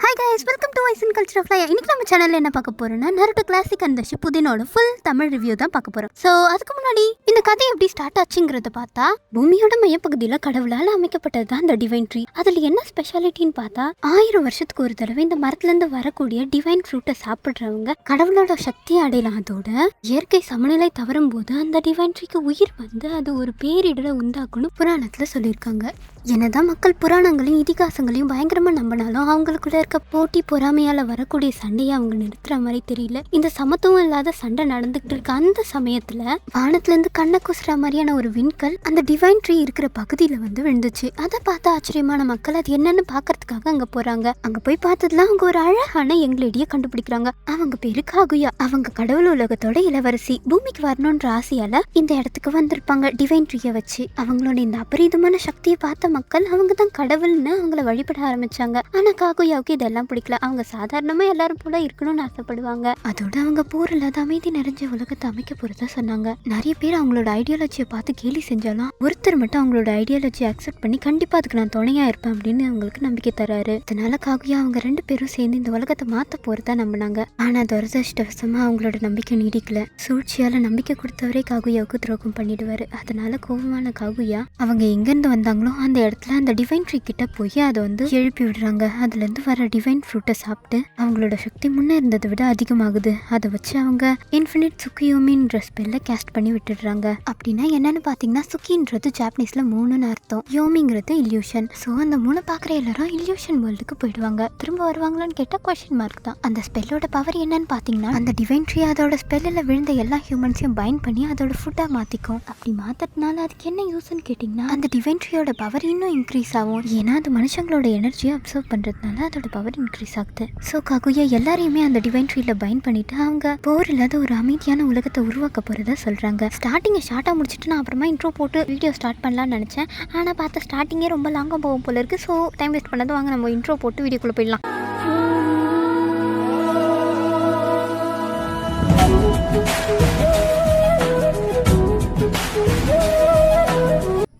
Hi guys, welcome to wise and culture of life. இன்னைக்கு நம்ம சேனல்ல என்ன பார்க்க போறோம்னா நருட்டோ கிளாசிக் அண்ட் ஷிப்புடினோட ஃபுல் தமிழ் ரிவ்யூ தான் பார்க்க போறோம். ஸோ அதுக்கு முன்னாடி இந்த கதை எப்படி ஸ்டார்ட் ஆச்சுங்கிறத பார்த்தா, பூமியோட மையப்பகுதியில் கடவுளால் அமைக்கப்பட்டது தான் இந்த டிவைன் ட்ரீ. அதில் என்ன ஸ்பெஷாலிட்டின்னு பார்த்தா, 1000 வருஷத்துக்கு ஒரு தடவை இந்த மரத்துலேருந்து வரக்கூடிய டிவைன் ஃப்ரூட்டை சாப்பிட்றவங்க கடவுளோட சக்தியை அடையலாம். அதோட இயற்கை சமநிலை தவறும் போது அந்த டிவைன் ட்ரீக்கு உயிர் வந்து அது ஒரு பேரிடரை உண்டாக்கணும் புராணத்தில் சொல்லியிருக்காங்க. என்னதான் மக்கள் புராணங்களையும் இதிகாசங்களையும் பயங்கரமா நம்பினாலும் அவங்களுக்குள்ள இருக்க போட்டி பொறாமையால வரக்கூடிய சண்டையை அவங்க நிறுத்துற மாதிரி தெரியல. இந்த சமத்துவம் இல்லாத சண்டை நடந்துகிட்டு இருக்க அந்த சமயத்துல வானத்துல இருந்து கண்ணை குசுற மாதிரியான ஒரு விண்கல் அந்த டிவைன் ட்ரீ இருக்கிற பகுதியில வந்து விழுந்துச்சு. அதை பார்த்த ஆச்சரியமான மக்கள் அது என்னன்னு பாக்குறதுக்காக அங்க போறாங்க. அங்க போய் பார்த்ததுல அவங்க ஒரு அழகான எங்களேடிய கண்டுபிடிக்கிறாங்க. அவங்க பேரு காகுயா. அவங்க கடவுள் உலகத்தோட இளவரசி. பூமிக்கு வரணும்ன்ற ஆசையால இந்த இடத்துக்கு வந்திருப்பாங்க டிவைன் ட்ரீயை வச்சு. அவங்களோட இந்த அபரீதமான சக்தியை பார்த்த மக்கள் அவங்க தான் கடவுள்னு அவங்கள வழிபட ஆரம்பிச்சாங்க. ஆனா காகுயாவுக்கு இதெல்லாம் பிடிக்கல. அவங்க சாதாரணமா எல்லாரும் போல இருக்கணும்னு ஆசைப்படுவாங்க. அதோட அவங்க போர் இல்லாத அமைதி நிறைஞ்ச உலகத்தை அமைக்க போறதா சொன்னாங்க. நிறைய பேர் அவங்களோட ஐடியாலஜியை பார்த்து கேலி செஞ்சாலும் ஒருத்தர் மட்டும் அவங்களோட ஐடியாலஜியை அக்செப்ட் பண்ணி கண்டிப்பா அதுக்கு நான் துணையா இருப்பேன் அப்படின்னு அவங்களுக்கு நம்பிக்கை தராரு. அதனால காகுயா அவங்க 2 பேரும் சேர்ந்து இந்த உலகத்தை மாத்த போறதா நம்பினாங்க. ஆனா துரதிருஷ்டவசமா அவங்களோட நம்பிக்கை நீடிக்கல. சூழ்ச்சியால நம்பிக்கை கொடுத்தவரே காகுயாவுக்கு துரோகம் பண்ணிடுவாரு. அதனால கோபமான காகுயா அவங்க எங்கிருந்து வந்தாங்களோ அந்த இடத்துல அந்த டிவைன் ட்ரீ கிட்ட போய் அதை வந்து எழுப்பி விடுறாங்க. அதுல இருந்து வர டிவைன் ஃப்ரூட்டை சாப்பிட்டு அவங்களோட சக்தி முன்னே இருந்ததை விட அதிகமாகுது. அதை வச்சு அவங்க இன்ஃபினிட் சுக்கியோமின்ற ஸ்பெல்ல கேஸ்ட் பண்ணி விட்டுடுறாங்க. அப்படின்னா என்னன்னு பாத்தீங்கன்னா, சுக்கின்றது ஜாப்பனீஸ்ல 3ன்னு அர்த்தம், யோமிங்கிறது இல்யூஷன். ஸோ அந்த 3 பாக்குற எல்லாரும் இல்யூஷன் வேர்ல்டுக்கு போயிடுவாங்க. திரும்ப வருவாங்களான்னு கேட்டா கொஸ்டின் மார்க் தான். அந்த ஸ்பெல்லோட பவர் என்னன்னு பாத்தீங்கன்னா, அந்த டிவைன் ட்ரீ அதோட ஸ்பெல்லில் விழுந்த எல்லா ஹியூமன்ஸையும் பைண்ட் பண்ணி அதோட ஃபுட்டா மாத்திக்கும். அப்படி மாத்ததுனால அதுக்கு என்ன யூஸ்ன்னு கேட்டீங்கன்னா, அந்த டிவைன் ட்ரீயோட பவர் இன்னும் இன்க்ரீஸ் ஆகும். ஏன்னா அது மனுஷங்களோட எனர்ஜியை அப்சர்வ் பண்றதுனால அதோட பவர் இன்க்ரீஸ் ஆகுது. ஸோ காகுயா எல்லாரையுமே அந்த டிவைன் ட்ரீல பைண்ட் பண்ணிட்டு அவங்க போர் இல்லாத ஒரு அமைதியான உலகத்தை உருவாக்க போறதா சொல்றாங்க. ஸ்டார்டிங்கை ஷார்ட்டா முடிச்சுட்டு நான் அப்புறமா இன்ட்ரோ போட்டு வீடியோ ஸ்டார்ட் பண்ணலாம்னு நினைச்சேன். ஆனா பார்த்த ஸ்டார்டிங்கே ரொம்ப லாங்கா போகும் போல இருக்கு. ஸோ டைம் வேஸ்ட் பண்ணது, வாங்க நம்ம இன்ட்ரோ போட்டு வீடியோக்குள்ள போயிடலாம்.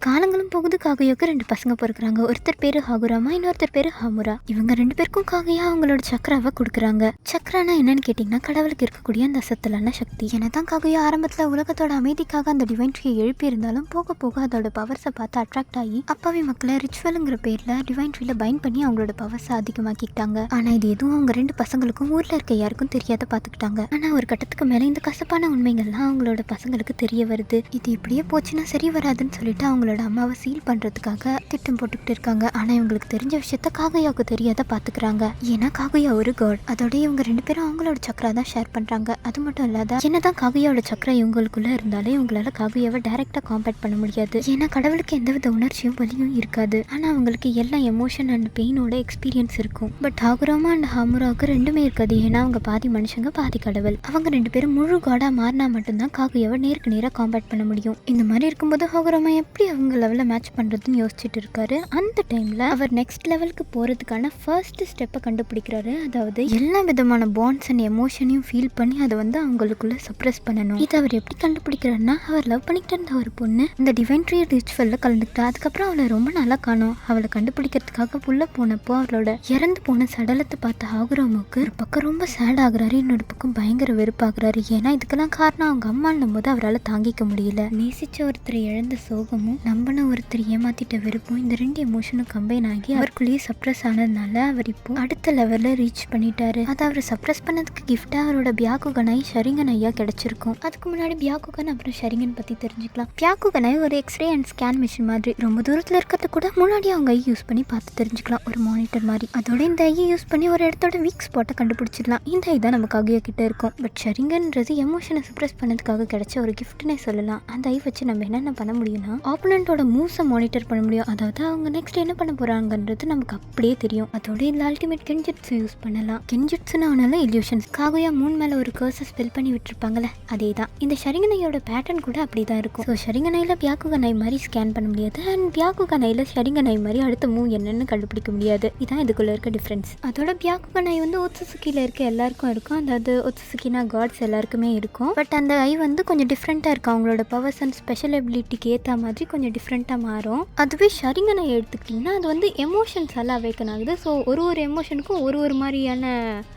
காலங்களும் போகுது. காகுயாவுக்கு 2 பசங்க பிறகுறாங்க. ஒருத்தர் பேரு ஹாகுராமா, இன்னொருத்தர் பேரு ஹாமுரா. இவங்க 2 பேருக்கும் காகுயா அவங்களோட சக்கராவை கொடுக்குறாங்க. சக்கரானா என்னன்னு கேட்டீங்கன்னா, கடவுளுக்கு இருக்கக்கூடிய அந்த அசத்தலான சக்தி. என்னதான் காகுயா ஆரம்பத்துல உலகத்தோட அமைதிக்காக அந்த டிவைன் ட்ரீயை எழுப்பி இருந்தாலும் போக போக அதோட பவர்ஸை பார்த்து அட்ராக்ட் ஆகி அப்பாவி மக்களை ரிச்சுவலுங்கிற பேர்ல டிவைன் ட்ரீல பைண்ட் பண்ணி அவங்களோட பவர்ஸை அதிகமாக்கிட்டாங்க. ஆனா இது எதுவும் அவங்க 2 பசங்களுக்கும் ஊர்ல இருக்க யாருக்கும் தெரியாத பாத்துக்கிட்டாங்க. ஆனா ஒரு கட்டத்துக்கு மேல இந்த கசப்பான உண்மைகள்லாம் அவங்களோட பசங்களுக்கு தெரிய வருது. இது இப்படியே போச்சுன்னா சரி வராதுன்னு சொல்லிட்டு அவங்களோட அம்மாவை சீல் பண்றதுக்காக திட்டம் போட்டுக்கிட்டு இருக்காங்க. ஆனா இவங்களுக்கு தெரிஞ்ச விஷயத்த காகுயாவுக்கு தெரியாத பாத்துக்கிறாங்க. ஏன்னா காகுயா ஒரு காட். அதோட இவங்க 2 பேரும் அவங்களோட சக்கரா தான் ஷேர் பண்றாங்க. அது மட்டும் இல்லாத என்னதான் காகுயாவோட சக்கரா இவங்களுக்குள்ள இருந்தாலே இவங்களால காகுயாவை டைரக்டா காம்பேட் பண்ண முடியாது. ஏன்னா கடவுளுக்கு எந்தவித உணர்ச்சியும் வலியும் இருக்காது. ஆனா அவங்களுக்கு எல்லா எமோஷன் அண்ட் பெயினோட எக்ஸ்பீரியன்ஸ் இருக்கும். பட் ஹாகுராமா அண்ட் ஹாமுராவுக்கு 2மே இருக்காது. ஏன்னா அவங்க பாதி மனுஷங்க பாதி கடவுள். அவங்க 2 பேரும் முழு காடா மாறினா மட்டும்தான் காகுயாவை நேருக்கு நேரா காம்பேட் பண்ண முடியும். இந்த மாதிரி இருக்கும்போது ஹாகுராமா எப்படி அவங்க லெவலில் மேட்ச் பண்ணுறதுன்னு யோசிச்சுட்டு இருக்காரு. அந்த டைமில் அவர் நெக்ஸ்ட் லெவலுக்கு போகிறதுக்கான ஃபர்ஸ்ட் ஸ்டெப்பை கண்டுபிடிக்கிறாரு. அதாவது எல்லா விதமான பாண்ட்ஸ் அண்ட் எமோஷனையும் ஃபீல் பண்ணி அதை வந்து அவங்களுக்குள்ள சப்ரெஸ் பண்ணணும். இதை அவர் எப்படி கண்டுபிடிக்கிறாருன்னா, அவர் லவ் பண்ணிக்கிட்டு இருந்த ஒரு பொண்ணு இந்த டிவைன் ட்ரீ ரிச்சுவலில் கலந்துக்கிட்டா. அதுக்கப்புறம் அவளை ரொம்ப நல்லா காணும். அவளை கண்டுபிடிக்கிறதுக்காக உள்ள போனப்போ அவளோட இறந்து போன சடலத்தை பார்த்த ஹாகுராமுக்கு ஒரு பக்கம் ரொம்ப சேட் ஆகுறாரு, இன்னொரு பக்கம் பயங்கர வெறுப்பாகிறாரு. ஏன்னா இதுக்கெல்லாம் காரணம் அவங்க அம்மான்னும் போது அவரால் தாங்கிக்க முடியல. நேசிச்ச ஒருத்தரை இழந்த சோகமும் நம்பின ஒருத்தர் ஏமாத்திட்ட வெறுப்பும் இந்த 2 எமோஷனும் கம்பைன் ஆகி அவருக்குள்ளேயே சப்ரஸ் ஆனதுனால அவர் இப்போ அடுத்த லெவலில் ரீச் பண்ணிட்டாரு. அதை அவர் சப்ரஸ் பண்ணதுக்கு கிஃப்டா அவரோட பியாக்குகனாய் ஷரிங்கன் ஐயா கிடைச்சிருக்கும். அதுக்கு முன்னாடி பியாக்குகன் அப்புறம் ஷரிங்கன் பத்தி தெரிஞ்சுக்கலாம். பியாக்குகனாய் ஒரு எக்ஸ்ரே அண்ட் ஸ்கேன் மிஷின் மாதிரி. ரொம்ப தூரத்தில் இருக்கிறது கூட முன்னாடி அவங்க ஐ யூஸ் பண்ணி பார்த்து தெரிஞ்சுக்கலாம், ஒரு மானிட்டர் மாதிரி. அதோட இந்த ஐயை யூஸ் பண்ணி ஒரு இடத்தோட வீக் ஸ்பாட்டை கண்டுபிடிச்சிடலாம். இந்த ஐ தான் நமக்கு காகுயா கிட்ட இருக்கும். பட் ஷரிங்கன்றது எமோஷனை சப்ரஸ் பண்ணதுக்காக கிடைச்ச ஒரு கிஃப்ட்னே சொல்லலாம். அந்த ஐ வச்சு நம்ம என்னென்ன பண்ண முடியும்னா, ஆப்போனண்டோட மூவ்ஸை மானிட்டர் பண்ண முடியும். அதாவது அவங்க நெக்ஸ்ட் என்ன பண்ண போறாங்கன்றது நமக்கு அப்படியே தெரியும். அதோட இந்த அல்டிமேட் கென்ஜுட்ஸு யூஸ் பண்ணலாம். கென்ஜுட்ஸுன்னு அவனால இல்யூஷன்ஸ். காகுயா மூன் மேல ஒரு கர்ஸை ஸ்பெல் பண்ணி விட்டுருப்பாங்கல்ல, அதே தான். இந்த ஷரிங்கனையோட பேட்டர்ன் கூட அப்படி தான் இருக்கும். ஸோ ஷரிங்கனையில் பியாக்குகனை மாதிரி ஸ்கேன் பண்ண முடியாது, அண்ட் பியாக்குகனையில் ஷரிங்கனை மாதிரி அடுத்த மூவ் என்னன்னு கண்டுபிடிக்க முடியாது. இதான் இதுக்குள்ள இருக்க டிஃப்ரென்ஸ். அதோட பியாக்குகனை வந்து ஒத்சுசுகில இருக்க எல்லாருக்கும் இருக்கும். அதாவது ஒத்சுசுகினா காட்ஸ் எல்லாருக்குமே இருக்கும். பட் அந்த ஐ வந்து கொஞ்சம் டிஃப்ரெண்ட்டாக இருக்கும். அவங்களோட பவர்ஸ் அண்ட் ஸ்பெஷல் எபிலிட்டிக்கு ஏற்ற மாதிரி கொஞ்சம் டிஃப்ரெண்ட்டாக மாறி மாறும். அதுவே ஷரிங்கனை எடுத்துக்கிட்டிங்கன்னா அது வந்து எமோஷன்ஸ் எல்லாம் அவேக்கன் ஆகுது. ஸோ ஒரு எமோஷனுக்கும் ஒரு மாதிரியான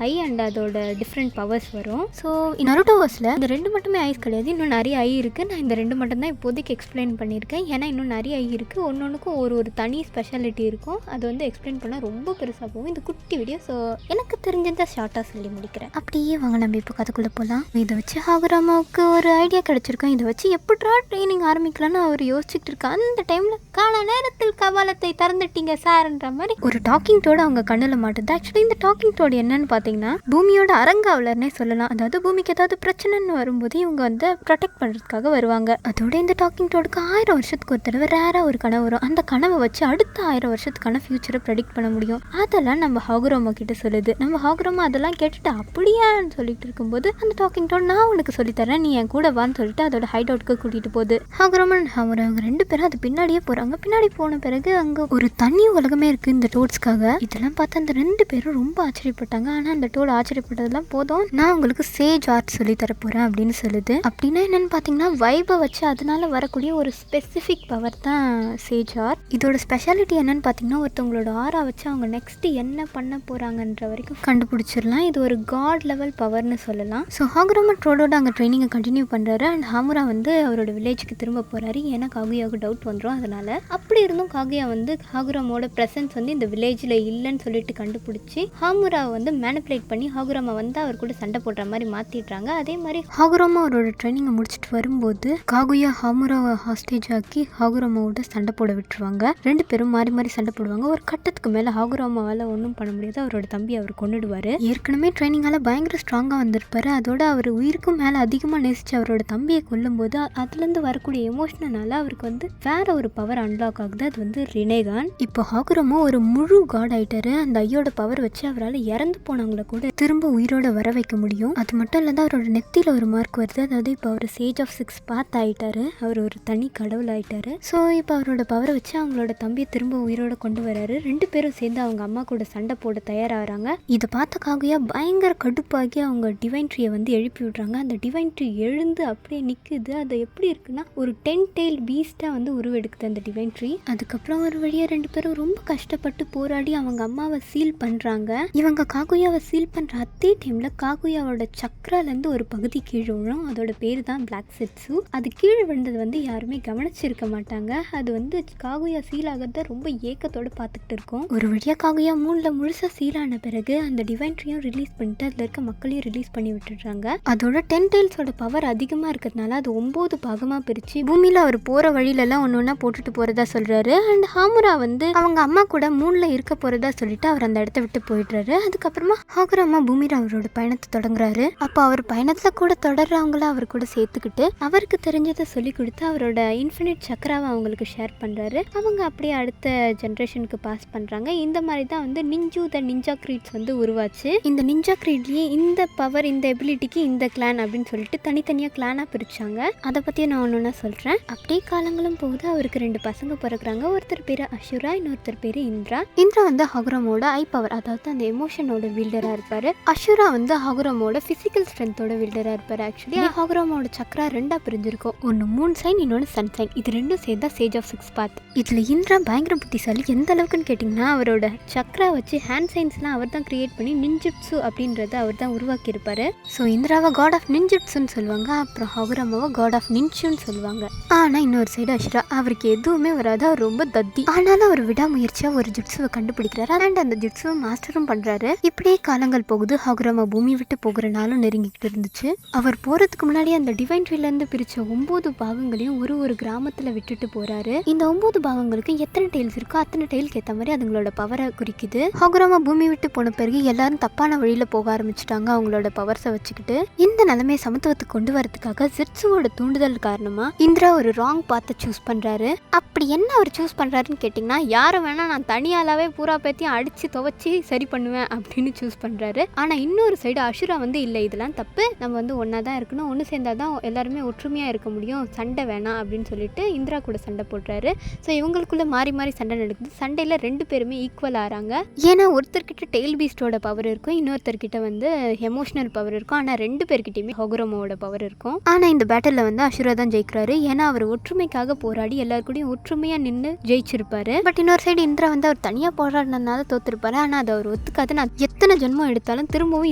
ஐ அண்ட் அதோட டிஃப்ரெண்ட் பவர்ஸ் வரும். ஸோ நருட்டோவர்ஸில் இந்த 2 மட்டுமே ஐஸ் கிடையாது, இன்னும் நிறைய ஐ இருக்குது. நான் இந்த 2 மட்டும் தான் இப்போதைக்கு எக்ஸ்பிளைன் பண்ணியிருக்கேன். ஏன்னா இன்னும் நிறைய ஐ இருக்குது, ஒன்னொன்றுக்கும் ஒரு தனி ஸ்பெஷாலிட்டி இருக்கும். அது வந்து எக்ஸ்பிளைன் பண்ணால் ரொம்ப பெருசாக போகும் இந்த குட்டி வீடியோ. ஸோ எனக்கு தெரிஞ்சதை ஷார்ட்டாக சொல்லி முடிக்கிறேன். அப்படியே வாங்க நம்ம இப்போ கதைக்குள்ளே போகலாம். இதை வச்சு ஹாகுராமாவுக்கு ஒரு ஐடியா கிடச்சிருக்கோம். இதை வச்சு எப்படா ட்ரைனிங் ஆரம்பிக்கலான்னு அவர் யோசிச்சுட்டு இருக்கா. அந்த டைமில் கால நேரத்தில் கபாலத்தை திறந்துட்டீங்க சார்ன்ற மாதிரி ஒரு டாக்கிங் டோடு அவங்க கண்ணில் மாட்டுது. ஆக்சுவலி இந்த டாக்கிங் டோடு என்னன்னு பார்த்தீங்கன்னா பூமியோட அரங்காவலர்னே சொல்லலாம். அதாவது பூமிக்கு ஏதாவது பிரச்சனைன்னு வரும்போது இவங்க வந்து ப்ரொடெக்ட் பண்ணுறதுக்காக வருவாங்க. அதோட இந்த டாக்கிங் டோடுக்கு 1000 வருஷத்துக்கு ஒரு தடவை ரேராக ஒரு கனவு வரும். அந்த கனவை வச்சு அடுத்த 1000 வருஷத்துக்கான ஃபியூச்சரை ப்ரெடிக்ட் பண்ண முடியும். அதெல்லாம் நம்ம ஹாகுராமா கிட்ட சொல்லுது. நம்ம ஹாகுராமா அதெல்லாம் கேட்டுட்டு அப்படியான்னு சொல்லிட்டு இருக்கும்போது அந்த டாக்கிங் டோட் நான் உனக்கு சொல்லித்தரேன், நீ என் கூட வான்னு சொல்லிட்டு அதோட ஹைட் அவுட்க்கு கூட்டிட்டு போகுது. ஹாகுராமா அண்ட் ஹாமுரா அவங்க 2 பேரும் அது பின்னாடியே போறாங்க. பின்னாடி போன பிறகு அங்க ஒரு தனி உலகமே இருக்கு இந்த டோட்ஸ்க்காக. இதெல்லாம் பார்த்து அந்த 2 பேரும் ரொம்ப ஆச்சரியப்பட்டாங்க. ஆனா அந்த டோட் ஆச்சரியப்பட்டதெல்லாம் போதும், நான் உங்களுக்கு சேஜ் ஆர்ட் சொல்லி தர போறேன் அப்படின்னு சொல்லுது. அப்படின்னா என்னன்னு பாத்தீங்கன்னா வைபை வச்சு அதனால வரக்கூடிய ஒரு ஸ்பெசிஃபிக் பவர் தான் சேஜ் ஆர்ட். இதோட ஸ்பெஷாலிட்டி என்னன்னு பாத்தீங்கன்னா ஒருத்தவங்களோட ஆரா வச்சு அவங்க நெக்ஸ்ட் என்ன பண்ண போறாங்கன்ற வரைக்கும் கண்டுபிடிச்சிடலாம். இது ஒரு காட் லெவல் பவர்னு சொல்லலாம். ஸோ ஹாகுராமா டோடோட அங்கே ட்ரைனிங்கை கண்டினியூ பண்ணுறாரு. அண்ட் ஹாமுரா வந்து அவரோட வில்லேஜுக்கு திரும்ப போகிறாரு. ஏன்னா காகுயாவுக்கு டவுட் வந்துடும். அதனால் அப்படி இருந்தும் காகுயா வந்து ஹாகுராமோட ப்ரெசன்ஸ் வந்து இந்த வில்லேஜில் இல்லைன்னு சொல்லிட்டு கண்டுபிடிச்சி ஹாமுராவை வந்து மேனிப்புலேட் பண்ணி ஹாகுராமா வந்து அவர் கூட சண்டை போடுற மாதிரி மாற்றிடுறாங்க. அதே மாதிரி ஹாகுராமா அவரோட ட்ரைனிங்கை முடிச்சுட்டு வரும்போது காகுயா ஹாமுராவை ஹாஸ்டேஜ் ஆக்கி ஹாகுராமாவோட சண்டை போட விட்டுருவாங்க. 2 பேரும் மாறி மாறி சண்டை போடுவாங்க. ஒரு கட்டத்துக்கு மேலே ஹாகுராமாவால் ஒன்றும் பண்ண முடியாது. அவரோட தம்பி அவர் கொண்டுடுவார். ஏற்கனவே ட்ரைனிங்கால பயங்கர ஸ்ட்ராங்காக வந்திருப்பாரு. அதோட அவர் உயிருக்கும் மேலே அதிகமாக நேசிச்சு அவரோட தம்பியை கொல்லும்போது அதுலேருந்து வரக்கூடிய எமோஷனால அவருக்கு வந்து வேற ஒரு பவர் அன்லாக் ஆகுது. அது வந்து ரினேகான். இப்போ ஹாகுராமா ஒரு முழு காட் ஆயிட்டாரு. அந்த ஐயோட பவர் வச்சு அவரால் இறந்து போனவங்களை கூட திரும்ப உயிரோட வர வைக்க முடியும். அது மட்டும் இல்லாத அவரோட நெத்தியில் ஒரு மார்க் வருது. அதாவது இப்போ அவர் சேஜ் ஆஃப் 6 பாத் ஆயிட்டாரு. அவர் ஒரு தனி கடவுள் ஆயிட்டாரு. ஸோ இப்போ அவரோட பவரை வச்சு அவங்களோட தம்பியை திரும்ப உயிரோட கொண்டு வராரு. 2 பேரும் சேர்ந்து அவங்க அம்மா கூட சண்டை போட தயாராகிறாங்க. இதை பார்த்த காகுயா பயங்கர கடுப்பாகி அவங்க டிவைன் ட்ரீயை வந்து எழுப்பி விட்றாங்க. அந்த டிவைன் ட்ரீ எழுந்து அப்படியே நிற்குது. அது எப்படி இருக்குன்னா ஒரு 10 டெயில் பீஸ்டாக வந்து உருவெடுக்குது அந்த டிவைன் ட்ரீ. அதுக்கப்புறம் ஒரு வழியாக 2 பேரும் ரொம்ப கஷ்டப்பட்டு போராடி அவங்க அம்மாவை சீல் பண்ணுறாங்க. இவங்க காகுயாவை சீல் பண்ணுற அதே டைமில் காகுயாவோட சக்கராலேருந்து ஒரு பகுதி கீழே விழும். அதோட பேர் தான் பிளாக் செட்ஸு. அது கீழே விழுந்தது வந்து யாருமே கவனிச்சிருக்க மாட்டாங்க. அது வந்து காகுயா சீல் ஆகிறத ரொம்ப ஏக்கத்தோடு பார்த்துக்கிட்டு இருக்கும். ஒரு வழியாக காகுயா மூணில் முழுசாக சீல் ஆன பிறகு அந்த டிவைன் ட்ரீயும் ரிலீஸ் பண்ணிட்டு அதில் இருக்க மக்களையும் ரிலீஸ் பண்ணி விட்டுடுறாங்க. அதோட 10 டெயில்ஸோட பவர் அதிகமாக இருக்கிறதுனால அது 9 பாகமாக பிரித்து பூமியில் அவர் போகிற வழியிலலாம் ஒன்று போட்டுட்டு போகிறதா சொல்கிறாரு. அண்ட் ஹாமுரா வந்து அவங்க அம்மா கூட 3ல் இருக்க போகிறதா சொல்லிட்டு அவர் அந்த இடத்த விட்டு போயிடுறாரு. அதுக்கப்புறமா ஹாகுராமா பூமியில் அவரோட பயணத்தை தொடங்குறாரு. அப்போ அவர் பயணத்தில் கூட தொடர்றவங்கள அவர் கூட சேர்த்துக்கிட்டு அவருக்கு தெரிஞ்சதை சொல்லி கொடுத்து அவரோட இன்ஃபினிட் சக்கராவை அவங்களுக்கு ஷேர் பண்ணுறாரு. அவங்க அப்படியே அடுத்த ஜென்ரேஷனுக்கு பாஸ் பண்ணுறாங்க. இந்த மாதிரி தான் வந்து நிஞ்சு த நிஞ்சா கிரீட்ஸ் வந்து உருவாச்சு. இந்த நிஞ்சா கிரீட்லேயே இந்த பவர் இந்த எபிலிட்டிக்கு இந்த கிளான் அப்படின்னு சொல்லிட்டு தனித்தனியாக கிளானாக பிரிச்சாங்க. அதை பற்றி நான் ஒன்று சொல்கிறேன். அப்படியே காலங்களும் போகுது. அவருக்கு 2 பசங்க பிறகுறாங்க. ஒருத்தர் பேர் அஷுரா, இன்னொருத்தர் பேர் இந்திரா. இந்திரா வந்து ஹாகுராமோட ஐ பவர், அதாவது அந்த எமோஷனோட வில்டராக இருப்பார். அஷுரா வந்து ஹாகுராமோட ஃபிசிக்கல் ஸ்ட்ரென்த்தோட வில்டராக இருப்பார். ஆக்சுவலி ஹாகுராமோட சக்கரா 2ஆக பிரிஞ்சிருக்கும். ஒன்று மூன் சைன், இன்னொன்று சன் சைன். இது 2ம் சேர்ந்தா சேஜ் ஆஃப் 6 பாத். இதில் இந்திரா பயங்கர புத்திசாலி. எந்த அளவுக்குன்னு கேட்டிங்கன்னா அவரோட சக்கரா வச்சு ஹேண்ட் சைன்ஸ்லாம் அவர் தான் கிரியேட் பண்ணி நிஞ்சுட்சு அப்படின்றத அவர் தான் உருவாக்கி இருப்பாரு. ஸோ இந்திராவை காட் ஆஃப் நிஞ்சுட்சுன்னு சொல்லுவாங்க. அப்புறம் ஹாகுராமாவை காட் ஆஃப் நின்ச்சுன்னு சொல்லுவாங்க. ஆனால் இன்னொரு சைடு அஷுரா, அவருக்கு எதுவுமே வராது. அவர் ரொம்ப தத்தி. ஆனாலும் அவர் விடாமுயற்சியாக ஒரு ஜுட்சுவை கண்டுபிடிக்கிறாரு. அண்ட் அந்த ஜுட்சுவை மாஸ்டரும் பண்ணுறாரு. இப்படியே காலங்கள் போகுது. ஹாகுராமா பூமி விட்டு போகிற நாளும் நெருங்கிக்கிட்டு இருந்துச்சு. அவர் போகிறதுக்கு முன்னாடி அந்த டிவைன் ட்ரீலேருந்து பிரித்த 9 பாகங்களையும் ஒரு கிராமத்தில் விட்டுட்டு போகிறாரு. இந்த 9 பாகங்களுக்கு எத்தனை டெயில்ஸ் இருக்கோ அத்தனை டெயிலுக்கு ஏற்ற மாதிரி அதுங்களோட பவரை குறிக்குது. ஹாகுராமா பூமி விட்டு போன பிறகு எல்லாரும் தப்பான வழியில் போக ஆரம்பிச்சிட்டாங்க அவங்களோட பவர்ஸை வச்சுக்கிட்டு. இந்த நிலைமையை சமத்துவத்துக்கு கொண்டு வரதுக்காக ஜெட்ஸுவோட தூண்டுதல் காரணமா இந்திரா ஒரு ராங் பாத்தை சூஸ் பண்றாரு. அப்படி என்ன அவர் சூஸ் பண்றாருன்னு கேட்டிங்கன்னா யாரும் வேணா நான் தனியாலாவே பூரா பேத்தையும் அடிச்சு துவச்சி சரி பண்ணுவேன் அப்படின்னு சூஸ் பண்றாரு. ஆனா இன்னொரு சைடு அஷுரா வந்து இல்லை, இதெல்லாம் தப்பு, நம்ம வந்து ஒன்னா தான் இருக்கணும், ஒன்று சேர்ந்தாதான் எல்லாருமே ஒற்றுமையா இருக்க முடியும், சண்டை வேணாம் அப்படின்னு சொல்லிட்டு இந்திரா கூட சண்டை போடுறாரு. ஸோ இவங்களுக்குள்ள மாறி மாறி சண்டை நடக்குது. சண்டையில் 2 பேருமே ஈக்குவல் ஆகிறாங்க. ஏன்னா ஒருத்தர்கிட்ட டெயில் பீஸ்டோட பவர் இருக்கும், இன்னொருத்தர்கிட்ட வந்து எமோஷனல் பவர் இருக்கும். ஆனால் 2 பேர்கிட்டயுமே ஹாகுராமாவோட பவர் இருக்கும். ஆனால் இந்த பேட்டலில் வந்து அஷுரா தான் ஜெயிக்கிறாரு. ஏன்னா அவர் ஒற்றுமைக்காக போராடி எல்லாருக்கூடையும் கூடயும் ஒற்றுமையா நின்று ஜெயிச்சிருப்பாரு. பட் இன்னொரு சைடு இந்திரா வந்து அவர் தனியா போராடினதுனால தோத்துருப்பாரு. ஆனா அதை அவர் ஒத்துக்காது. நான் எத்தனை ஜென்மம் எடுத்தாலும் திரும்பவும்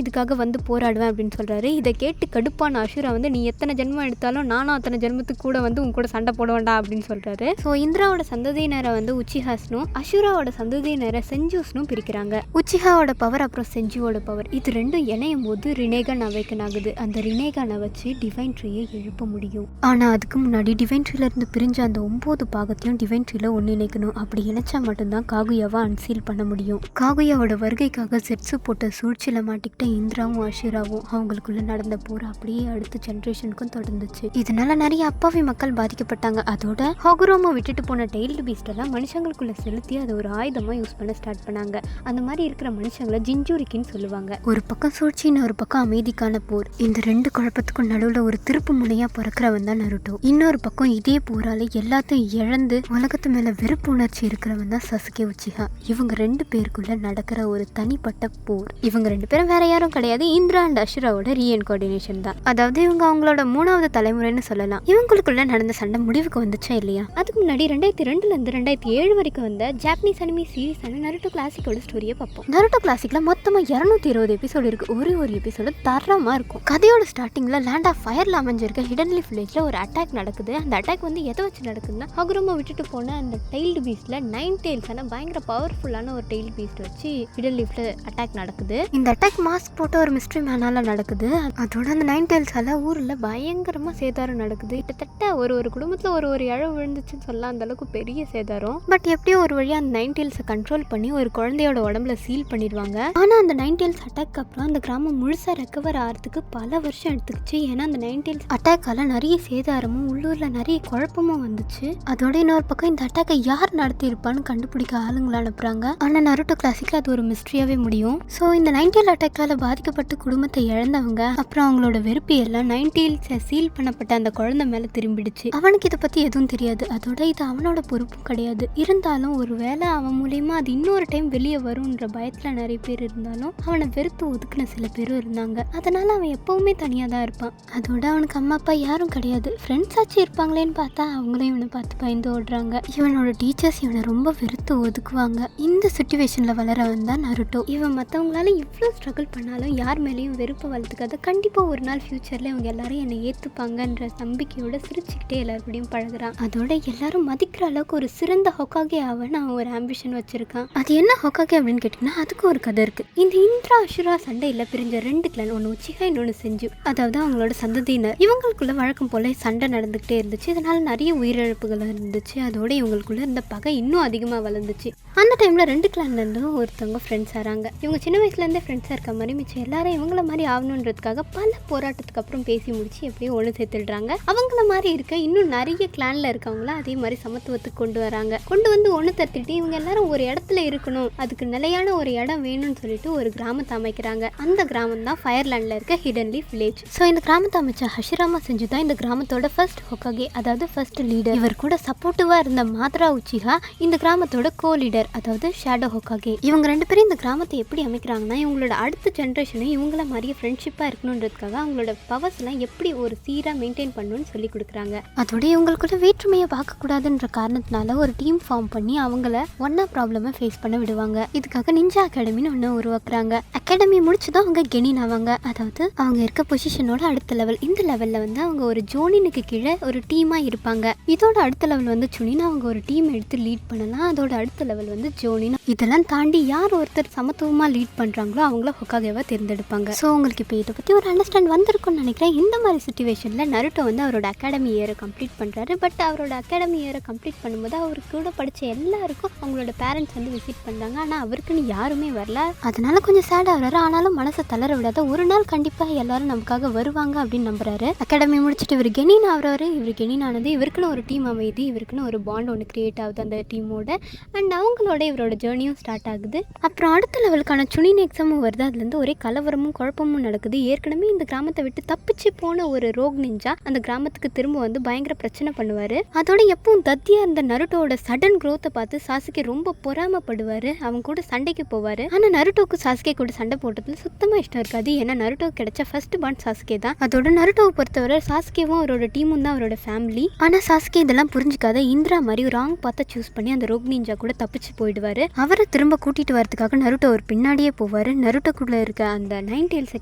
இதுக்காக வந்து போராடுவேன் அப்படின்னு சொல்றாரு. இதை கேட்டு கடுப்பான அசுரா வந்து நீ எத்தனை ஜென்மம் எடுத்தாலும் நானும் அத்தனை ஜென்மத்துக்கு கூட வந்து உங்க கூட சண்டை போட வேண்டாம் அப்படின்னு சொல்றாரு. ஸோ இந்திராவோட சந்ததியினரை வந்து உச்சிஹாஸ்னும் அசுராவோட சந்ததியினரை செஞ்சூஸ்னும் பிரிக்கிறாங்க. உச்சிஹாவோட பவர் அப்புறம் செஞ்சுவோட பவர் இது ரெண்டும் இணையும் போது ரினேகன் அவைக்கன் ஆகுது. அந்த ரினேகனை வச்சு டிவைன் ட்ரீயை எழுப்ப முடியும். ஆனா அதுக்கு முன்னாடி டிவைன் ட்ரீல இருந்து பிரிஞ்ச அந்த 9 பாகத்தையும் டிவைன் ட்ரீல ஒன்னு இணைக்கணும். அப்படி இணைச்சா மட்டும்தான் காகுயாவை அன்சீல் பண்ண முடியும். காகுயாவோட வருகைக்காக செட்ஸு போட்ட சூழ்ச்சியில மாட்டிக்கிட்ட இந்திராவும் அசுராவும் அவங்களுக்குள்ள நடந்த போர் அப்படியே அடுத்த ஜென்ரேஷனுக்கும் தொடர்ந்துச்சு. இதனால நிறைய அப்பாவி மக்கள் பாதிக்கப்பட்டாங்க. அதோட ஹகுரோமா விட்டுட்டு போன டெய்ல்டு பீஸ்ட் எல்லாம் மனுஷங்களுக்குள்ள செலுத்தி அதை ஒரு ஆயுதமா யூஸ் பண்ண ஸ்டார்ட் பண்ணாங்க. அந்த மாதிரி இருக்கிற மனுஷங்களை ஜிஞ்சூரிக்கின்னு சொல்லுவாங்க. ஒரு பக்கம் சூழ்ச்சின்னு ஒரு பக்கம் அமைதிக்கான போர். இந்த ரெண்டு குழப்பத்துக்கும் நடுவுல ஒரு திருப்பு முனையா பிறக்கிறவன் தான் நருட்டோ. இன்னொரு பக்கம் இதே போரால எல்லாத்தையும் இழந்து உலகத்து மேல வெறுப்பு உணர்ச்சி இருக்கிறவன் தான் சசுகே உச்சிஹா. இவங்க ரெண்டு பேருக்குள்ள நடக்கிற ஒரு தனிப்பட்ட போர். இவங்க ரெண்டு பேரும் வேற யாரும் கிடையாது, இந்திரா அண்ட் அசுராவோட ரீஎன்கோஆர்டினேஷன் தான். அதாவது இவங்க அவங்களோட 3வது தலைமுறைன்னு சொல்லலாம். இவங்களுக்குள்ள நடந்த சண்டை முடிவுக்கு வந்துச்சா இல்லையா? அதுக்கு முன்னாடி 2002 இருந்து 2007 வரைக்கும் வந்த ஜாப்பனீஸ் அனிமி சீரீஸான நருட்டோ கிளாசிக்கோட ஸ்டோரியை பார்ப்போம். நருட்டோ கிளாசிக்ல மொத்தமா 220 எபிசோடு இருக்கு. ஒரு எபிசோடு தரமா இருக்கும். கதையோட ஸ்டார்டிங்ல லேண்ட் ஆஃப் ஃபயர்ல அமைஞ்சிருக்க ஹிடன் லீஃப் வில்லேஜ்ல ஒரு அட்டாக் நடக்குது. அந்த அட்டாக் வந்து எதை வச்சு நடக்குதுன்னா ஹகுரோமா விட்டுட்டு போன அந்த டெய்ல்டு பீஸ்ட்ல 9 டெய்ல்ஸான பயங்கர பவர்ஃபுல்லான ஒரு டெய்ல் பீஸ்ட் வச்சு ஹிடன் லீஃப்ல அட்டாக் நடக்குது. இந்த அட்டாக் மாஸ்க் போட்ட ஒரு மிஸ்ட்ரி மேனால நடக்குது. அதோட அந்த 9 டெய்ல்ஸால ஊர்ல பயங்கரமா சேதாரம் நடக்குது. கிட்டத்தட்ட ஒரு குடும்பத்துல ஒரு இழவு விழுந்துச்சுன்னு சொல்லலாம். அந்த அளவுக்கு பெரிய சேதாரம். பட் எப்படியோ ஒரு வழியா அந்த 9 டெய்ல்ஸை கண்ட்ரோல் பண்ணி ஒரு குழந்தையோட உடம்புல சீல் பண்ணிடுவாங்க. ஆனா அந்த 9 டெய்ல்ஸ் அட்டாக் அப்புறம் அந்த கிராமம் முழுசா ரெக்கவர் ஆகிறதுக்கு பல வருஷம் எடுத்துக்கிச்சு. ஏன்னா அந்த 9 டெய்ல்ஸ் அட்டாக்கால நிறைய சேதாரமும் உள்ளூர்ல நிறைய குழப்பமும் வந்துச்சு. அதோட இன்னொரு பக்கம் இந்த அட்டாக்கை யார் நடத்தி இருப்பான்னு கண்டுபிடிக்க ஆளுங்களை அனுப்புறாங்க. ஆனா நருட்டோ கிளாசிக்ல அது ஒரு மிஸ்ட்ரியாவே முடியும். ஸோ இந்த 9 டெய்ல் அட்டாக்கால பாதிக்கப்பட்டு குடும்பத்தை இழந்தவங்க அப்புறம் அவங்களோட வெறுப்பு எல்லாம் 9 டெய்ல்ஸை சீல் பண்ணப்பட்ட அந்த குழந்தை மேல திரும்பிடுச்சு. அவனுக்கு இதை பத்தி எதுவும் தெரியாது. அதோட இது அவனோட பொறுப்பும் கிடையாது. இருந்தாலும் ஒரு வேளை அவன் மூலியமா அது இன்னொரு டைம் வெளியே வரும்ன்ற பயத்துல நிறைய பேர் இருந்தாலும் அவனை வெறுத்து ஒதுக்குன சில பேரும் இருந்தாங்க. அதனால அவன் எப்பவுமே தனியா தான் இருப்பான். அதோட அவனுக்கு அம்மா அப்பா யாரும் கிடையாது. ஃப்ரெண்ட்ஸ் ஆச்சு இருப்பாங்களேன்னு பார்த்தா அவங்களும் இவனை பார்த்து பயந்து ஓடுறாங்க. இவனோட டீச்சர்ஸ் இவனை ரொம்ப வெறுத்து ஒதுக்குவாங்க. இந்த சிச்சுவேஷன்ல வளரவன் தான் நருட்டோ. இவன் மற்றவங்களால இவ்வளோ ஸ்ட்ரகிள் பண்ணாலும் யார் மேலேயும் வெறுப்பை வளர்த்துக்காத. கண்டிப்பா ஒரு நாள் ஃபியூச்சர்ல இவங்க எல்லாரும் என்னை ஏத்துப்பாங்கன்ற நம்பிக்கையோட சிரிச்சுக்கிட்டே எல்லாருக்கூடையும் பழகுறான். அதோட எல்லாரும் மதிக்கிற அளவுக்கு ஒரு சிறந்த ஹொக்காகே ஆவன் அவன் ஒரு ஆம்பிஷன் வச்சிருக்கான். அது என்ன ஹொக்காகே அப்படின்னு கேட்டீங்கன்னா அதுக்கு ஒரு கதை இருக்கு. இந்த இந்திரா அசுரா சண்டையில பிரிஞ்ச 2 கிளான், ஒன்று உச்சிஹா இன்னொன்று செஞ்சு, அதாவது அவங்களோட சந்ததியினர். இவங்களுக்குள்ள வழக்கம் போல சண்டை நடந்துகிட்டே இருந்துச்சு. இதனால நிறைய உயிரிழப்புகள் இருந்துச்சு. அதோட இவங்களுக்குள்ள இருந்த பகை இன்னும் அதிகமா வளர்ந்துச்சு. அந்த டைம்ல 2 கிளான்ல இருந்து ஒருத்தவங்க ஃப்ரெண்ட்ஸ் ஆறாங்க. இவங்க சின்ன வயசுல இருந்தே ஃப்ரெண்ட்ஸா இருக்க மாதிரி மிச்சம் எல்லாரும் இவங்கள மாதிரி ஆகணுன்றதுக்காக பல போராட்டத்துக்கு அப்புறம் பேசி முடிச்சு எப்படியும் ஒன்று சேர்த்துடுறாங்க. அவங்கள மாதிரி இருக்க இன்னும் நிறைய கிளான்ல இருக்கவங்கள அதே மாதிரி சமத்துவத்துக்கு கொண்டு வராங்க. கொண்டு வந்து ஒன்று தத்திட்டு இவங்க எல்லாரும் ஒரு இடத்துல இருக்கணும், அதுக்கு நிலையான ஒரு இடம் வேணும்னு சொல்லிட்டு ஒரு கிராமத்தை அமைக்கிறாங்க. அந்த கிராமம் தான் ஃபயர்லேண்ட்ல இருக்க ஹிடன் லீஃப் வில்லேஜ். ஸோ இந்த கிராமத்தை அமைச்ச ஹஷிராமா செஞ்சு தான் இந்த கிராமத்தோட ஃபர்ஸ்ட் ஹொக்காகே, அதாவது ஃபர்ஸ்ட் லீடர். இவர் கூட சப்போர்ட்டிவா இருந்த மாத்ரா உச்சிஹா இந்த கிராமத்தோட கோ லீடர், அதாவது ஷேடோ ஹொக்காகே. இவங்க 2 பேரும் இந்த கிராமத்தை எப்படி அமைக்கிறாங்கன்னா இவங்களோட அடுத்த ஜென்ரேஷனும் இவங்கள மாதிரியே ஃப்ரெண்ட்ஷிப்பா இருக்கணுன்றதுக்காக அவங்களோட பவர்ஸ் எல்லாம் எப்படி ஒரு சீரா மெயின்டைன் பண்ணணும்னு சொல்லி கொடுக்குறாங்க. அதோட இவங்களுக்குள்ள வேற்றுமையை பார்க்கக்கூடாதுன்ற காரணத்தினால ஒரு டீம் ஃபார்ம் பண்ணி அவங்கள ஒன்னா ப்ராப்ளமை ஃபேஸ் பண்ண விடுவாங்க. இதுக்காக நிஞ்சா அகாடமின்னு ஒன்று உருவாக்குறாங்க. அகாடமி முடிச்சுதான் அவங்க கெனின் ஆவாங்க. அதாவது அவங்க இருக்க பொசிஷனோட அடுத்த லெவல். இந்த லெவல்ல வந்து அவங்க ஒரு ஜோனினுக்கு கீழே ஒரு டீமா இருப்பாங்க. இதோட அடுத்த லெவல் வந்து சுனின்னு அவங்க ஒரு டீம் எடுத்து லீட் பண்ணலாம். அதோட அடுத்த லெவல் வந்து ஜோனின். இதெல்லாம் தாண்டி யார் ஒருத்தர் சமத்துவமா லீட் பண்றாங்களோ அவங்கள ஹொக்காகேவா தேர்ந்தெடுப்பாங்க. ஸோ உங்களுக்கு இப்போ இதை பத்தி ஒரு அண்டர்ஸ்டாண்ட் வந்திருக்கும்னு நினைக்கிறேன். இந்த மாதிரி சிச்சுவேஷன்ல நருட்டோ வந்து அவரோட அகாடமி இயரை கம்ப்ளீட் பண்றாரு. பட் அவரோட அகாடமி இயரை கம்ப்ளீட் பண்ணும்போது அவருக்கு கூட படிச்ச எல்லாருக்கும் அவங்களோட பேரண்ட்ஸ் வந்து விசிட் பண்றாங்க. ஆனா அவருக்குன்னு யாருமே வரல. அதனால கொஞ்சம் சேட் ஆகுறாரு. ஆனாலும் மனசை தளர விடாத, ஒரு நாள் கண்டிப்பா எல்லாரும் நமக்காக வருவாங்க அப்படின்னு நம்புறாரு. அகாடமி முடிச்சுட்டு இவர் கெனின் ஆகுறாரு. இவர் கெனின் ஆனது இவருக்குன்னு ஒரு டீம் அமையுது. இவருக்குன்னு ஒரு பாண்ட் ஒன்று கிரியேட் ஆகுது அந்த டீமோட. அண்ட் அவங்க அவங்களோட இவரோட ஜேர்னியும் ஸ்டார்ட் ஆகுது. அப்புறம் அடுத்த லெவலுக்கான சுனின் எக்ஸாமும் வருது. அதுலேருந்து ஒரே கலவரமும் குழப்பமும் நடக்குது. ஏற்கனவே இந்த கிராமத்தை விட்டு தப்பிச்சு போன ஒரு ரோக் நிஞ்சா அந்த கிராமத்துக்கு திரும்ப வந்து பயங்கர பிரச்சனை பண்ணுவார். அதோட எப்பவும் தத்தியாக இருந்த நருட்டோட சடன் க்ரோத்தை பார்த்து சாசுகே ரொம்ப பொறாமப்படுவார். அவங்க கூட சண்டைக்கு போவார். ஆனால் நருட்டோக்கு சாசுகே கூட சண்டை போட்டதில் சுத்தமாக இஷ்டம் இருக்காது. ஏன்னா நருட்டோக்கு கிடைச்ச ஃபர்ஸ்ட் பாண்ட் சாசுகே தான். அதோட நருட்டோவை பொறுத்தவரை சாசுகேவும் அவரோட டீமும் தான் அவரோட ஃபேமிலி. ஆனால் சாசுகே இதெல்லாம் புரிஞ்சுக்காத இந்திரா மாதிரி ராங் பார்த்து சூஸ் பண்ணி அந்த ரோக் நிஞ்சா கூட தப்பிச்சு போயிடுவார். அவரை திரும்ப கூட்டிட்டு வரதுக்காக நருட்டோ ஒரு பின்னாடியே போவார். நருட்டோக்குள்ள இருக்க அந்த 9 டெயில்ஸை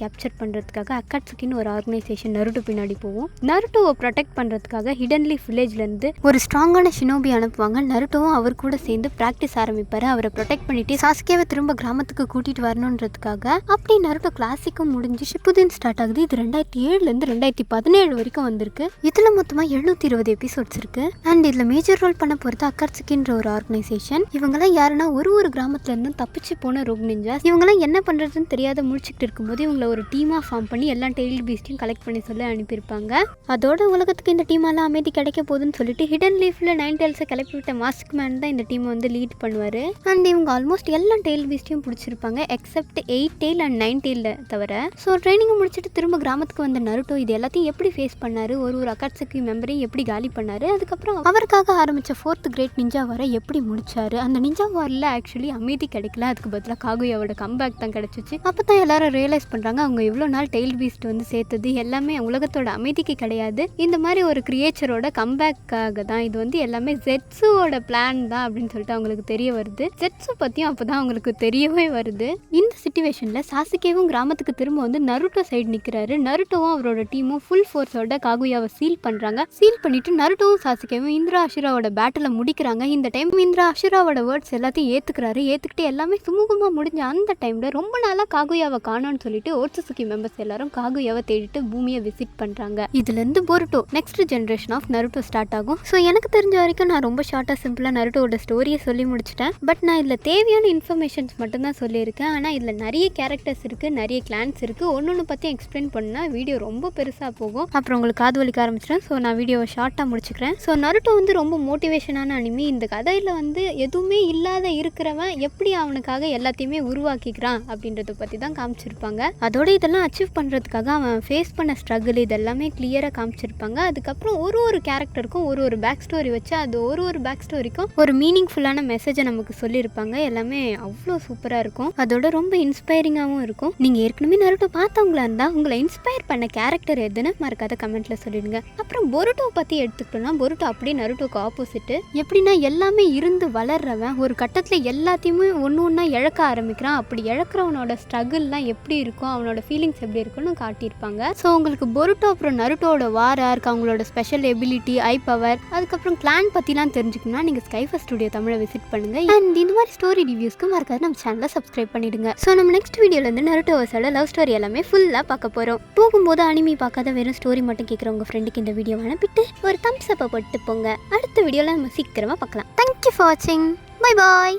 கேப்சர் பண்ணுறதுக்காக அக்காட்சுகின்னு ஒரு ஆர்கனைசேஷன் நருட்டோ பின்னாடி போவோம். நருட்டோவை ப்ரொடெக்ட் பண்ணுறதுக்காக ஹிடன் லீஃப் வில்லேஜ்லேருந்து ஒரு ஸ்ட்ராங்கான ஷினோபி அனுப்புவாங்க. நருட்டோவும் அவர் கூட சேர்ந்து ப்ராக்டிஸ் ஆரம்பிப்பார். அவரை ப்ரொடெக்ட் பண்ணிட்டு சாசுகேவை திரும்ப கிராமத்துக்கு கூட்டிட்டு வரணுன்றதுக்காக. அப்படி நருட்டோ கிளாசிக்கும் முடிஞ்சு ஷிப்புதேன் ஸ்டார்ட் ஆகுது. இது 2007 2017 வரைக்கும் வந்திருக்கு. இதில் மொத்தமாக 720 எபிசோட்ஸ் இருக்கு. அண்ட் இதில் மேஜர் ரோல் பண்ண போகிறது அக்காட்சுகின்ற ஒரு ஆர்கனைசேஷன். இவங்கெல்லாம் யாருன்னா ஒரு கிராமத்துல இருந்து தப்பிச்சு போன ரோக் நிஞ்சாஸ். இவங்கெல்லாம் என்ன பண்ணுறதுன்னு தெரியாத முழிச்சுக்கிட்டு இருக்கும்போது இவங்களை ஒரு டீமாக ஃபார்ம் பண்ணி எல்லா டெயில் பீஸ்டையும் கலெக்ட் பண்ணி சொல்லி அனுப்பியிருப்பாங்க. அதோட உலகத்துக்கு இந்த டீமாலாம் அமைதி கிடைக்க போகுதுன்னு சொல்லிட்டு ஹிடன் லீஃப்ல 9 டெயில்ஸை கிளப்பி விட்ட மாஸ்க் மேன் தான் இந்த டீமை வந்து லீட் பண்ணுவார். அண்ட் இவங்க ஆல்மோஸ்ட் எல்லா டெயில் பீஸ்டையும் பிடிச்சிருப்பாங்க எக்ஸப்ட் 8 டெயில் அண்ட் 9 டெயில் தவிர. ஸோ ட்ரைனிங்கை முடிச்சுட்டு திரும்ப கிராமத்துக்கு வந்த நருட்டோ இது எல்லாத்தையும் எப்படி ஃபேஸ் பண்ணாரு, ஒரு அக்காட்சுகி மெம்பரையும் எப்படி காலி பண்ணாரு, அதுக்கப்புறம் அவருக்காக ஆரம்பிச்ச 4th கிரேட் நிஞ்சா வாரை எப்படி முடிச்சாரு. அந்த நிஞ்சா வாரில் ஆக்சுவலி அமைதி கிடைக்கல, அதுக்கு பதிலாக காகுயாவோட கம்பேக் தான் கிடைச்சிச்சு. அப்போ தான் எல்லாரும் ரியலைஸ் பண்ணுறாங்க அவங்க இவ்வளோ நாள் டெயில் பீஸ்ட் வந்து சேர்த்தது எல்லாமே உலகத்தோட அமைதிக்கு கிடையாது, இந்த மாதிரி ஒரு கிரியேச்சரோட கம்பேக்காக தான். இது வந்து எல்லாமே ஜெட்ஸுவோட பிளான் தான் அப்படின்னு சொல்லிட்டு அவங்களுக்கு தெரிய வருது. ஜெட்ஸு பற்றியும் அப்போ தான் அவங்களுக்கு தெரியவே வருது. இந்த சிச்சுவேஷனில் சாசுகேவும் கிராமத்துக்கு திரும்ப வந்து நருட்டோ சைடு நிற்கிறாரு. நருட்டோவும் அவரோட டீமும் ஃபுல் ஃபோர்ஸோட காகுயாவை சீல் பண்ணுறாங்க. சீல் பண்ணிட்டு நருட்டோவும் சாசுகேவும் இந்திரா அஷுராவோட பேட்டில் முடிக்கிறாங்க. இந்த டைம் இந்திரா அஷுராவோட வேர்ட்ஸ் எல்லாத்தையும் ஏற்றுக்கிட்டு எல்லாமே சுமூகமாக முடிஞ்ச அந்த டைமில் ரொம்ப நாளாக காகுயாவை காணோன்னு சொல்லிட்டு ஓட்சுசுகி மெம்பர்ஸ் எல்லாரும் காகுயாவை தேடிட்டு பூமியை விசிட் பண்ணுறாங்க. இதுலேருந்து Boruto next generation of Naruto start ஆகும். ஸோ எனக்கு தெரிஞ்ச வரைக்கும் நான் ரொம்ப ஷார்ட்டாக சிம்பிளாக நருட்டோட ஸ்டோரியை சொல்லி முடிச்சிட்டேன். பட் நான் இதில் தேவையான இன்ஃபர்மேஷன்ஸ் மட்டும்தான் சொல்லியிருக்கேன். ஆனால் இதில் நிறைய கேரக்டர்ஸ் இருக்குது, நிறைய கிளான்ஸ் இருக்குது. ஒன்று பற்றி எக்ஸ்பிளைன் பண்ணால் வீடியோ ரொம்ப பெருசாக போகும், அப்புறம் உங்களுக்கு காது வலிக்க ஆரம்பிச்சிடும். ஸோ நான் வீடியோவை ஷார்ட்டாக முடிச்சுக்கிறேன். ஸோ நருட்டோ வந்து ரொம்ப மோட்டிவேஷனான அனிமி. இந்த கதையில் வந்து எதுவுமே இல்லாத இருக்கிறவன் எப்படி அவனுக்காக எல்லாத்தையுமே உருவாக்கிக்கிறான் அப்படின்றத பற்றி தான் காமிச்சிருப்பாங்க. அதோட இதெல்லாம் அச்சீவ் பண்ணுறதுக்காக அவன் ஃபேஸ் பண்ண ஸ்ட்ரகிள் இதெல்லாமே கிளியராக காமிச்சிருப்பாங்க. அதுக்கப்புறம் ஒரு கேரக்டருக்கும் ஒரு பேக் ஸ்டோரி வச்சு அது ஒரு பேக் ஸ்டோரிக்கும் ஒரு மீனிங்ஃபுல்லான மெசேஜை நமக்கு சொல்லியிருப்பாங்க. எல்லாமே அவ்வளோ சூப்பராக இருக்கும். அதோட ரொம்ப இன்ஸ்பைரிங்காகவும் இருக்கும். நீங்கள் ஏற்கனவே நருட்டோ பார்த்தவங்களா இருந்தால் உங்களை இன்ஸ்பயர் பண்ண கேரக்டர் எதுன்னு மறக்காத கமெண்ட்டில் சொல்லிடுங்க. அப்புறம் பொருட்டோ பற்றி எடுத்துக்கிட்டோம்னா பொருட்டோ அப்படியே நருட்டோக்கு ஆப்போசிட்டு. எப்படின்னா எல்லாமே இருந்து வளர்றவன் ஒரு கட்டத்தில் எல்லாத்தையுமே ஒன்று இழக்க ஆரம்பிக்கிறான். அப்படி இழக்கிறவனோட ஸ்ட்ரகிள்லாம் எப்படி இருக்கும், அவனோட ஃபீலிங்ஸ் எப்படி இருக்குன்னு காட்டியிருப்பாங்க. ஸோ உங்களுக்கு பொருட்டோ அப்புறம் நருட்டோட வார் ஆர்க், அவங்களோட ஸ்பெஷல் எபிலிட்டி, ஐ பவர், அதுக்கப்புறம் கிளான் பற்றிலாம் தெரிஞ்சுக்கணும்னா நீங்கள் ஸ்கைஃபர் ஸ்டுடியோ தமிழை விசிட் பண்ணுங்க. அண்ட் இந்த மாதிரி ஸ்டோரி ரிவ்யூஸ்க்கு மறக்காது நம்ம சேனலை சப்ஸ்கிரைப் பண்ணிடுங்க. ஸோ நம்ம நெக்ஸ்ட் வீடியோலேருந்து நருட்டோவோட லவ் ஸ்டோரி எல்லாமே ஃபுல்லாக பார்க்க போகிறோம். போகும்போது அனிமி பார்க்காத வெறும் ஸ்டோரி மட்டும் கேட்குற உங்கள் ஃப்ரெண்டுக்கு இந்த வீடியோ அனுப்பிட்டு ஒரு தம்ஸ் அப்பை போட்டு போங்க. அடுத்த வீடியோவில் நம்ம சீக்கிரமாக பார்க்கலாம். தேங்க்யூ ஃபார் வாட்சிங். Bye bye.